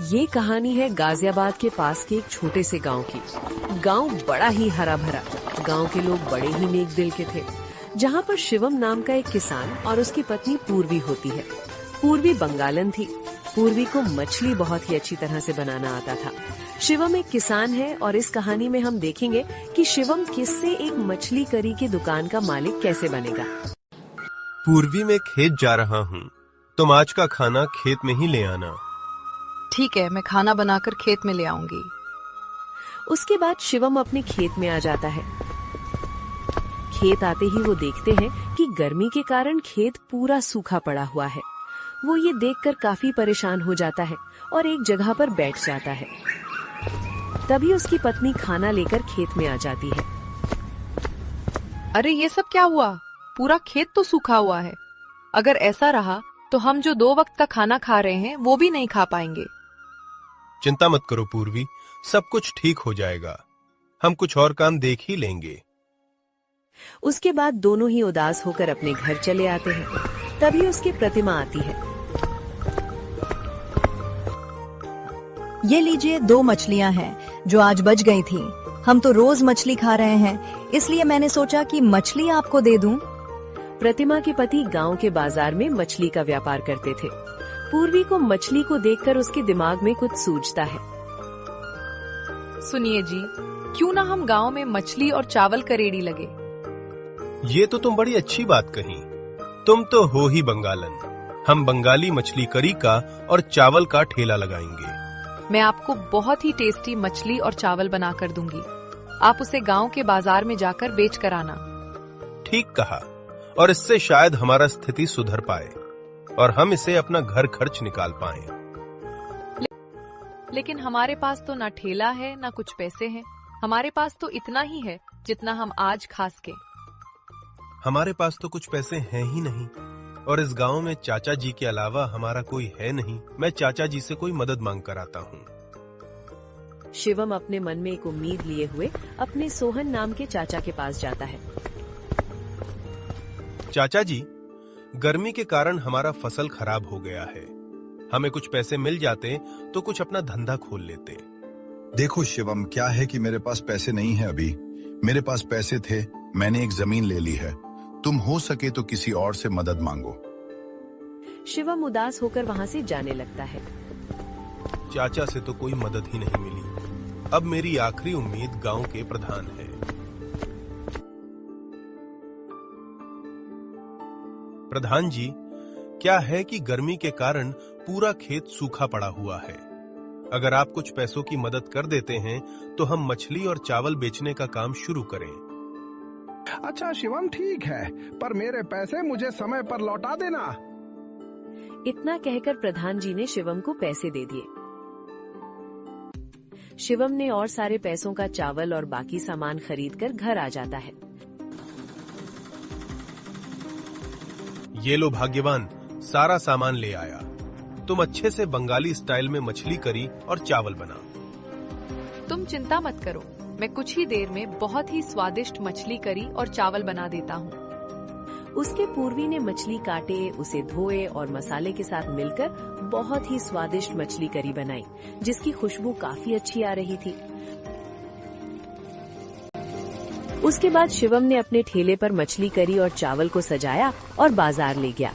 ये कहानी है गाजियाबाद के पास के एक छोटे से गांव की। गांव बड़ा ही हरा भरा, गांव के लोग बड़े ही नेक दिल के थे। जहां पर शिवम नाम का एक किसान और उसकी पत्नी पूर्वी होती है। पूर्वी बंगालन थी। पूर्वी को मछली बहुत ही अच्छी तरह से बनाना आता था। शिवम एक किसान है और इस कहानी में हम देखेंगे कि शिवम किससे एक मछली करी की दुकान का मालिक कैसे बनेगा। पूर्वी में खेत जा रहा हूँ, तुम आज का खाना खेत में ही ले आना। ठीक है, मैं खाना बनाकर खेत में ले आऊंगी। उसके बाद शिवम अपने खेत में आ जाता है। खेत आते ही वो देखते हैं कि गर्मी के कारण खेत पूरा सूखा पड़ा हुआ है। वो ये देखकर काफी परेशान हो जाता है और एक जगह पर बैठ जाता है। तभी उसकी पत्नी खाना लेकर खेत में आ जाती है। अरे ये सब क्या हुआ? पूरा खेत तो सूखा हुआ है। अगर ऐसा रहा तो हम जो 2 वक्त का खाना खा रहे हैं वो भी नहीं खा पाएंगे। चिंता मत करो पूर्वी, सब कुछ ठीक हो जाएगा। हम कुछ और काम देख ही लेंगे। उसके बाद दोनों ही उदास होकर अपने घर चले आते हैं। तभी उसकी प्रतिमा आती है। ये लीजिए 2 मछलियां हैं जो आज बच गई थीं। हम तो रोज मछली खा रहे हैं, इसलिए मैंने सोचा कि मछली आपको दे दूं। प्रतिमा के पति गांव के बाजार में मछली का व्यापार करते थे। पूर्वी को मछली को देखकर उसके दिमाग में कुछ सूझता है। सुनिए जी, क्यों ना हम गांव में मछली और चावल का रेडी लगे। ये तो तुम बड़ी अच्छी बात कही। तुम तो हो ही बंगालन। हम बंगाली मछली करी का और चावल का ठेला लगाएंगे। मैं आपको बहुत ही टेस्टी मछली और चावल बना कर दूंगी। आप उसे गांव के बाजार में जाकर बेच कर आना। ठीक कहा, और इससे शायद हमारा स्थिति सुधर पाए और हम इसे अपना घर खर्च निकाल पाएं। लेकिन हमारे पास तो ना ठेला है ना कुछ पैसे हैं। हमारे पास तो इतना ही है जितना हम आज खा सके। हमारे पास तो कुछ पैसे हैं ही नहीं, और इस गांव में चाचा जी के अलावा हमारा कोई है नहीं। मैं चाचा जी से कोई मदद मांग कर आता हूँ। शिवम अपने मन में एक उम्मीद लिए हुए अपने सोहन नाम के चाचा के पास जाता है। चाचा जी, गर्मी के कारण हमारा फसल खराब हो गया है। हमें कुछ पैसे मिल जाते तो कुछ अपना धंधा खोल लेते। देखो शिवम, क्या है कि मेरे पास पैसे नहीं है अभी। मेरे पास पैसे थे, मैंने एक जमीन ले ली है। तुम हो सके तो किसी और से मदद मांगो। शिवम उदास होकर वहाँ से जाने लगता है। चाचा से तो कोई मदद ही नहीं मिली। अब मेरी आखिरी उम्मीद गांव के प्रधान है। प्रधान जी, क्या है कि गर्मी के कारण पूरा खेत सूखा पड़ा हुआ है। अगर आप कुछ पैसों की मदद कर देते हैं तो हम मछली और चावल बेचने का काम शुरू करें। अच्छा शिवम, ठीक है, पर मेरे पैसे मुझे समय पर लौटा देना। इतना कहकर प्रधान जी ने शिवम को पैसे दे दिए। शिवम ने और सारे पैसों का चावल और बाकी सामान खरीदकर घर आ जाता है। ये लो भाग्यवान, सारा सामान ले आया। तुम अच्छे से बंगाली स्टाइल में मछली करी और चावल बना। तुम चिंता मत करो, मैं कुछ ही देर में बहुत ही स्वादिष्ट मछली करी और चावल बना देता हूँ। उसके पूर्वी ने मछली काटे, उसे धोए और मसाले के साथ मिलकर बहुत ही स्वादिष्ट मछली करी बनाई, जिसकी खुशबू काफी अच्छी आ रही थी। उसके बाद शिवम ने अपने ठेले पर मछली करी और चावल को सजाया और बाजार ले गया।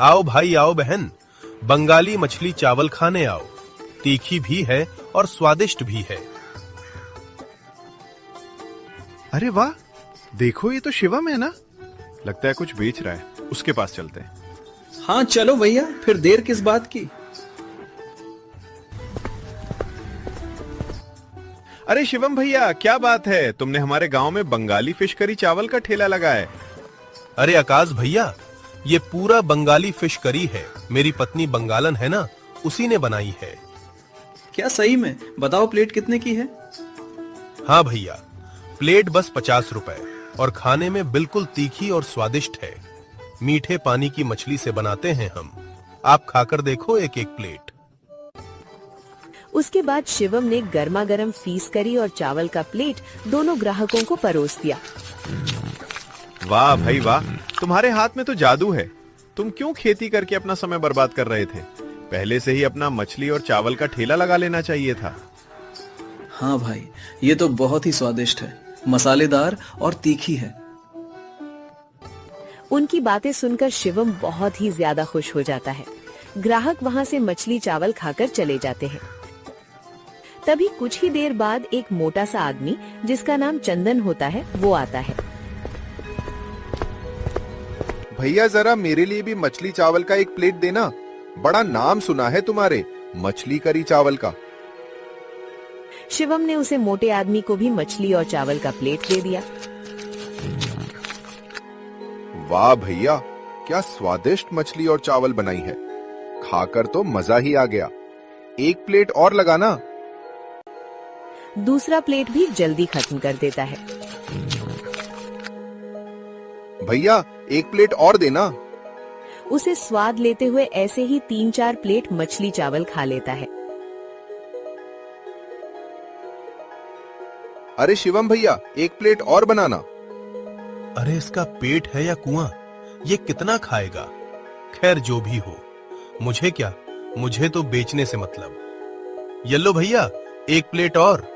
आओ भाई, आओ बहन, बंगाली मछली चावल खाने आओ। तीखी भी है और स्वादिष्ट भी है। अरे वाह, देखो ये तो शिवम है ना। लगता है कुछ बेच रहा है, उसके पास चलते हैं। हाँ चलो भैया, फिर देर किस बात की। अरे शिवम भैया, क्या बात है, तुमने हमारे गांव में बंगाली फिश करी चावल का ठेला लगाया है। अरे आकाश भैया, ये पूरा बंगाली फिश करी है। मेरी पत्नी बंगालन है ना, उसी ने बनाई है। क्या सही में? बताओ प्लेट कितने की है? हाँ भैया, प्लेट बस 50 रुपए और खाने में बिल्कुल तीखी और स्वादिष्ट है। मीठे पानी की मछली से बनाते हैं हम। आप खाकर देखो एक एक प्लेट। उसके बाद शिवम ने गर्मा गर्म फीस करी और चावल का प्लेट दोनों ग्राहकों को परोस दिया। वाह भाई वाह, तुम्हारे हाथ में तो जादू है। तुम क्यों खेती करके अपना समय बर्बाद कर रहे थे? पहले से ही अपना मछली और चावल का ठेला लगा लेना चाहिए था। हाँ भाई, ये तो बहुत ही स्वादिष्ट है, मसालेदार और तीखी है। उनकी बातें सुनकर शिवम बहुत ही ज्यादा खुश हो जाता है। ग्राहक वहाँ से मछली चावल खाकर चले जाते हैं। तभी कुछ ही देर बाद एक मोटा सा आदमी जिसका नाम चंदन होता है वो आता है। भैया जरा मेरे लिए भी मछली चावल का एक प्लेट देना। बड़ा नाम सुना है तुम्हारे मछली करी चावल का। शिवम ने उसे मोटे आदमी को भी मछली और चावल का प्लेट दे दिया। वाह भैया, क्या स्वादिष्ट मछली और चावल बनाई है। खाकर तो मजा ही आ गया। एक प्लेट और लगाना। दूसरा प्लेट भी जल्दी खत्म कर देता है। भैया एक प्लेट और देना। उसे स्वाद लेते हुए ऐसे ही 3-4 प्लेट मछली चावल खा लेता है। अरे शिवम भैया, एक प्लेट और बनाना। अरे इसका पेट है या कुआं? ये कितना खाएगा? खैर जो भी हो, मुझे क्या, मुझे तो बेचने से मतलब। ये लो भैया, एक प्लेट और।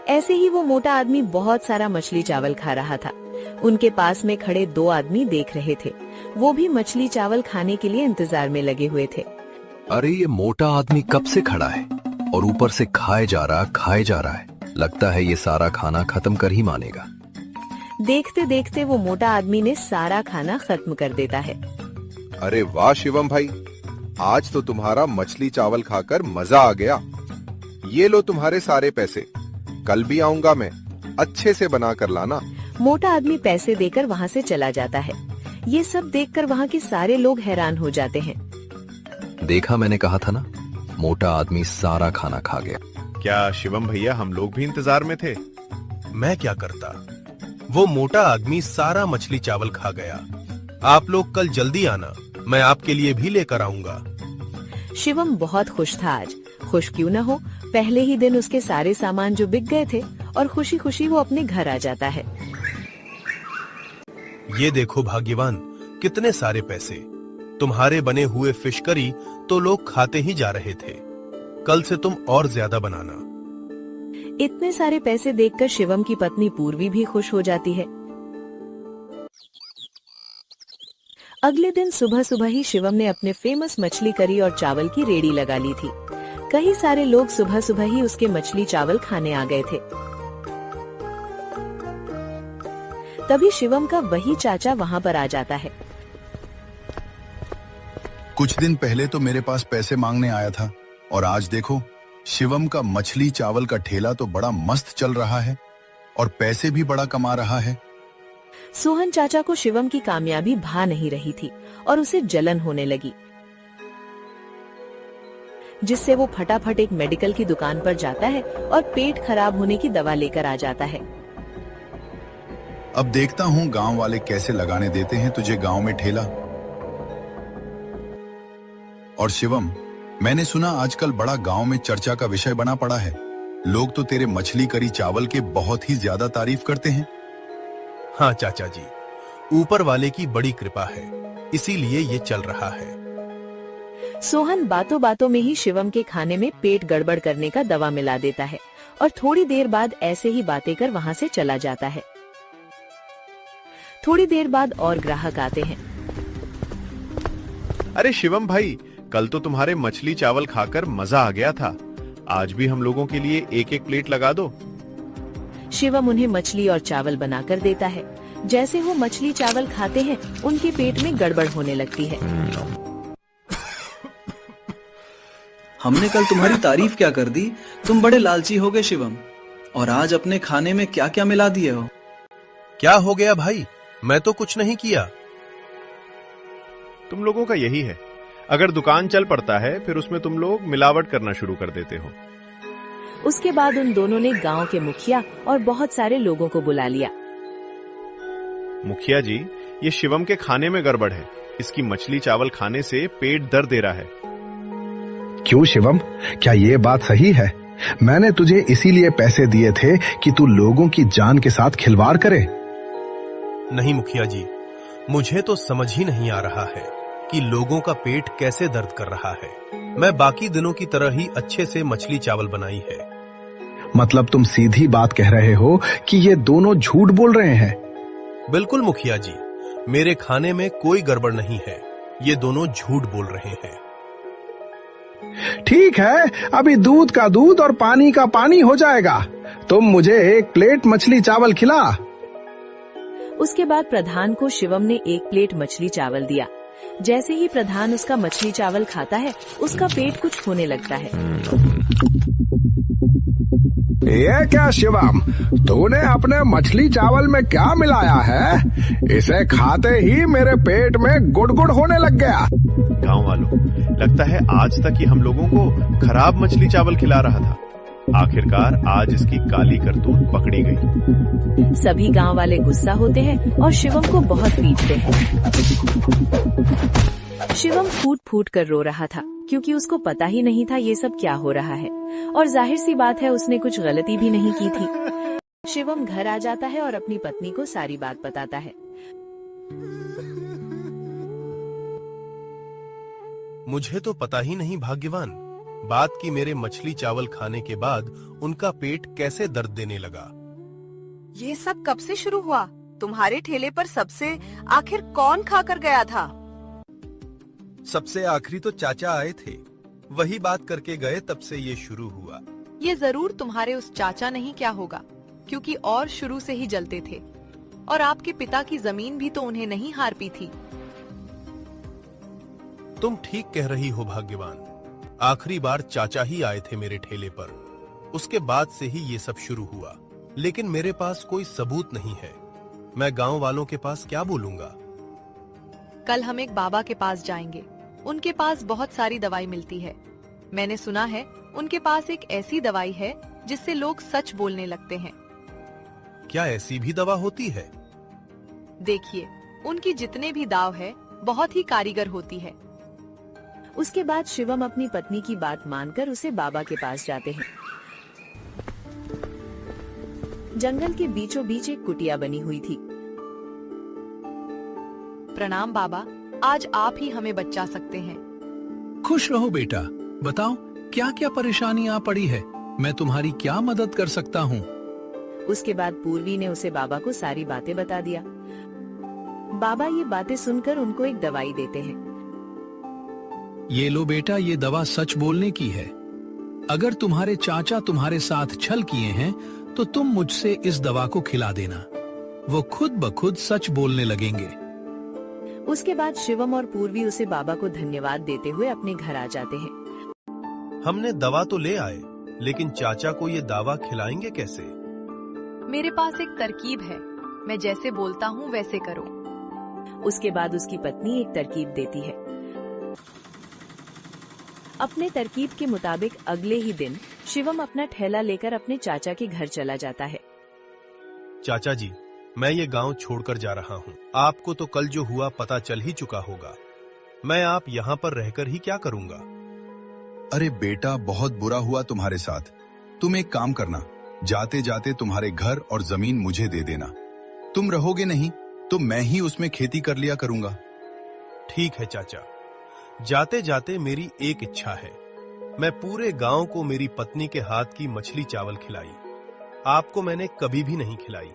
ऐसे ही वो मोटा आदमी बहुत सारा मछली चावल खा रहा था। उनके पास में खड़े 2 आदमी देख रहे थे। वो भी मछली चावल खाने के लिए इंतजार में लगे हुए थे। अरे ये मोटा आदमी कब से खड़ा है और ऊपर से खाए जा रहा है। लगता है ये सारा खाना खत्म कर ही मानेगा। देखते देखते वो मोटा आदमी ने सारा खाना खत्म कर देता है। अरे वाह शिवम भाई, आज तो तुम्हारा मछली चावल खाकर मजा आ गया। ये लो तुम्हारे सारे पैसे। कल भी आऊंगा मैं, अच्छे से बना कर लाना। मोटा आदमी पैसे देकर वहाँ से चला जाता है। ये सब देखकर वहाँ के सारे लोग हैरान हो जाते हैं। देखा, मैंने कहा था ना, मोटा आदमी सारा खाना खा गया। क्या शिवम भैया, हम लोग भी इंतजार में थे। मैं क्या करता? वो मोटा आदमी सारा मछली चावल खा गया। आप लोग कल जल्दी आना, मैं आपके लिए भी लेकर आऊंगा। शिवम बहुत खुश था आज। खुश क्यों न हो, पहले ही दिन उसके सारे सामान जो बिक गए थे और खुशी खुशी वो अपने घर आ जाता है। ये देखो भाग्यवान, कितने सारे पैसे। तुम्हारे बने हुए फिश करी तो लोग खाते ही जा रहे थे। कल से तुम और ज्यादा बनाना। इतने सारे पैसे देखकर शिवम की पत्नी पूर्वी भी खुश हो जाती है। अगले दिन सुबह सुबह ही शिवम ने अपने फेमस मछली करी और चावल की रेडी लगा ली थी। कई सारे लोग सुबह सुबह ही उसके मछली चावल खाने आ गए थे। तभी शिवम का वही चाचा वहाँ पर आ जाता है। कुछ दिन पहले तो मेरे पास पैसे मांगने आया था और आज देखो, शिवम का मछली चावल का ठेला तो बड़ा मस्त चल रहा है और पैसे भी बड़ा कमा रहा है। सोहन चाचा को शिवम की कामयाबी भा नहीं रही थी और उसे जलन होने लगी, जिससे वो फटाफट एक मेडिकल की दुकान पर जाता है और पेट खराब होने की दवा लेकर आ जाता है। अब देखता हूँ गांव वाले कैसे लगाने देते हैं तुझे गांव में ठेला। और शिवम, मैंने सुना आजकल बड़ा गांव में चर्चा का विषय बना पड़ा है। लोग तो तेरे मछली करी चावल के बहुत ही ज्यादा तारीफ करते हैं। हाँ चाचा जी, ऊपर वाले की बड़ी कृपा है, इसीलिए ये चल रहा है। सोहन बातों बातों में ही शिवम के खाने में पेट गड़बड़ करने का दवा मिला देता है और थोड़ी देर बाद ऐसे ही बातें कर वहाँ से चला जाता है। थोड़ी देर बाद और ग्राहक आते हैं। अरे शिवम भाई, कल तो तुम्हारे मछली चावल खाकर मजा आ गया था। आज भी हम लोगों के लिए एक एक प्लेट लगा दो। शिवम उन्हें मछली और चावल बनाकर देता है। जैसे वो मछली चावल खाते हैं, उनके पेट में गड़बड़ होने लगती है। हमने कल तुम्हारी तारीफ क्या कर दी। तुम बड़े लालची हो गए शिवम, और आज अपने खाने में क्या क्या मिला दिए हो। क्या हो गया भाई? मैं तो कुछ नहीं किया। तुम लोगों का यही है, अगर दुकान चल पड़ता है फिर उसमें तुम लोग मिलावट करना शुरू कर देते हो। उसके बाद उन दोनों ने गांव के मुखिया और बहुत सारे लोगों को बुला लिया। मुखिया जी, ये शिवम के खाने में गड़बड़ है। इसकी मछली चावल खाने से पेट दर्द दे रहा है। क्यों शिवम, क्या ये बात सही है? मैंने तुझे इसीलिए पैसे दिए थे कि तू लोगों की जान के साथ खिलवाड़ करे। नहीं मुखिया जी, मुझे तो समझ ही नहीं आ रहा है कि लोगों का पेट कैसे दर्द कर रहा है। मैं बाकी दिनों की तरह ही अच्छे से मछली चावल बनाई है। मतलब तुम सीधी बात कह रहे हो कि ये दोनों झूठ बोल रहे हैं? बिल्कुल मुखिया जी, मेरे खाने में कोई गड़बड़ नहीं है। ये दोनों झूठ बोल रहे हैं। ठीक है, अभी दूध का दूध और पानी का पानी हो जाएगा। तुम मुझे 1 प्लेट मछली चावल खिला। उसके बाद प्रधान को शिवम ने 1 प्लेट मछली चावल दिया। जैसे ही प्रधान उसका मछली चावल खाता है, उसका पेट कुछ होने लगता है। ये क्या शिवम, तूने अपने मछली चावल में क्या मिलाया है? इसे खाते ही मेरे पेट में गुड़गुड़ होने लग गया। गांव वालों, लगता है आज तक ही हम लोगों को खराब मछली चावल खिला रहा था। आखिरकार आज इसकी काली करतूत पकड़ी गई। सभी गांव वाले गुस्सा होते हैं और शिवम को बहुत पीटते हैं। शिवम फूट फूट कर रो रहा था, क्योंकि उसको पता ही नहीं था ये सब क्या हो रहा है, और जाहिर सी बात है उसने कुछ गलती भी नहीं की थी। शिवम घर आ जाता है और अपनी पत्नी को सारी बात बताता है। मुझे तो पता ही नहीं भाग्यवान बात की मेरे मछली चावल खाने के बाद उनका पेट कैसे दर्द देने लगा। ये सब कब से शुरू हुआ? तुम्हारे ठेले पर सबसे आखिर कौन खाकर गया था? सबसे आखिरी तो चाचा आए थे, वही बात करके गए, तब से ये शुरू हुआ। ये जरूर तुम्हारे उस चाचा नहीं क्या होगा, क्योंकि और शुरू से ही जलते थे, और आपके पिता की जमीन भी तो उन्हें नहीं हार पी थी। तुम ठीक कह रही हो भाग्यवान, आखिरी बार चाचा ही आए थे मेरे ठेले पर, उसके बाद से ही ये सब शुरू हुआ। लेकिन मेरे पास कोई सबूत नहीं है, मैं गांव वालों के पास क्या बोलूंगा? कल हम एक बाबा के पास जाएंगे, उनके पास बहुत सारी दवाई मिलती है। मैंने सुना है उनके पास एक ऐसी दवाई है जिससे लोग सच बोलने लगते हैं। क्या ऐसी भी दवा होती है? देखिए, उनकी जितने भी दाव है बहुत ही कारीगर होती है। उसके बाद शिवम अपनी पत्नी की बात मानकर उसे बाबा के पास जाते हैं। जंगल के बीचों बीच एक कुटिया बनी हुई थी। प्रणाम बाबा, आज आप ही हमें बचा सकते हैं। खुश रहो बेटा, बताओ क्या क्या परेशानी आ पड़ी है, मैं तुम्हारी क्या मदद कर सकता हूँ? उसके बाद पूर्वी ने उसे बाबा को सारी बातें बता दिया। बाबा ये बातें सुनकर उनको एक दवाई देते हैं। ये लो बेटा, ये दवा सच बोलने की है। अगर तुम्हारे चाचा तुम्हारे साथ छल किए हैं तो तुम मुझसे इस दवा को खिला देना, वो खुद ब खुद सच बोलने लगेंगे। उसके बाद शिवम और पूर्वी उसे बाबा को धन्यवाद देते हुए अपने घर आ जाते हैं। हमने दवा तो ले आए, लेकिन चाचा को ये दवा खिलाएंगे कैसे? मेरे पास एक तरकीब है, मैं जैसे बोलता हूँ वैसे करो। उसके बाद उसकी पत्नी एक तरकीब देती है। अपने तरकीब के मुताबिक अगले ही दिन शिवम अपना ठेला लेकर अपने चाचा के घर चला जाता है। चाचा जी, मैं ये गांव छोड़कर जा रहा हूँ। आपको तो कल जो हुआ पता चल ही चुका होगा। मैं आप यहाँ पर रहकर ही क्या करूँगा? अरे बेटा, बहुत बुरा हुआ तुम्हारे साथ। तुम एक काम करना, जाते जाते तुम्हारे घर और जमीन मुझे दे देना। तुम रहोगे नहीं तो मैं ही उसमें खेती कर लिया करूंगा। ठीक है चाचा, जाते जाते मेरी एक इच्छा है, मैं पूरे गांव को मेरी पत्नी के हाथ की मछली चावल खिलाई। आपको मैंने कभी भी नहीं खिलाई,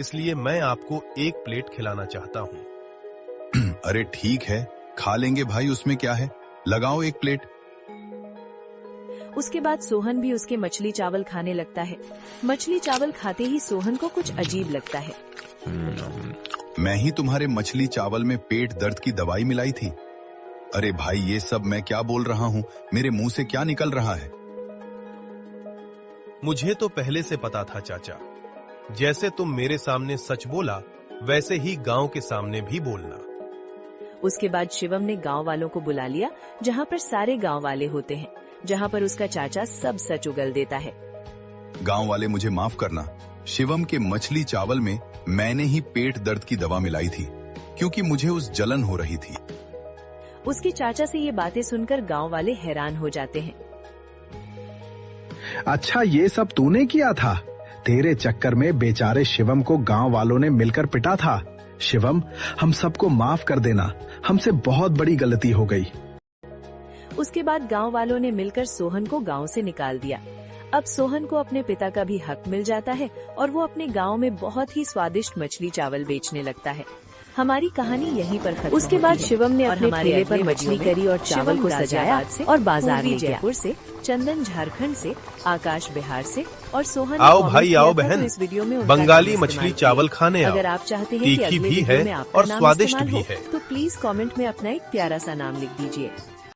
इसलिए मैं आपको 1 प्लेट खिलाना चाहता हूँ। अरे ठीक है, खा लेंगे भाई, उसमें क्या है, लगाओ 1 प्लेट। उसके बाद सोहन भी उसके मछली चावल खाने लगता है। मछली चावल खाते ही सोहन को कुछ अजीब लगता है। मैं ही तुम्हारे मछली चावल में पेट दर्द की दवाई मिलाई थी। अरे भाई, ये सब मैं क्या बोल रहा हूँ, मेरे मुंह से क्या निकल रहा है? मुझे तो पहले से पता था चाचा, जैसे तुम मेरे सामने सच बोला वैसे ही गांव के सामने भी बोलना। उसके बाद शिवम ने गांव वालों को बुला लिया, जहां पर सारे गांव वाले होते हैं, जहां पर उसका चाचा सब सच उगल देता है। गांव वाले मुझे माफ करना, शिवम के मछली चावल में मैंने ही पेट दर्द की दवा मिलाई थी, क्योंकि मुझे उस जलन हो रही थी। उसके चाचा से ये बातें सुनकर गांव वाले हैरान हो जाते हैं। अच्छा, ये सब तूने किया था? तेरे चक्कर में बेचारे शिवम को गांव वालों ने मिलकर पिटा था। शिवम, हम सबको माफ कर देना, हमसे बहुत बड़ी गलती हो गई। उसके बाद गांव वालों ने मिलकर सोहन को गांव से निकाल दिया। अब सोहन को अपने पिता का भी हक मिल जाता है और वो अपने गांव में बहुत ही स्वादिष्ट मछली चावल बेचने लगता है। हमारी कहानी यहीं पर खत्म। उसके बाद शिवम ने अपने ठेले पर मछली करी और चावल को सजाया और बाजार ले गया। जयपुर से, चंदन झारखंड से, आकाश बिहार से और सोहन आओ भाई आओ बहन, इस वीडियो में उनका बंगाली नाम मछली इस्तेमाल चावल खाने आओ। अगर आप चाहते हैं कि तीखी अगले भी वीडियो है में आपका और नाम स्वादिष्ट इस्तेमाल भी हो, है। तो प्लीज कमेंट में अपना एक प्यारा सा नाम लिख दीजिए।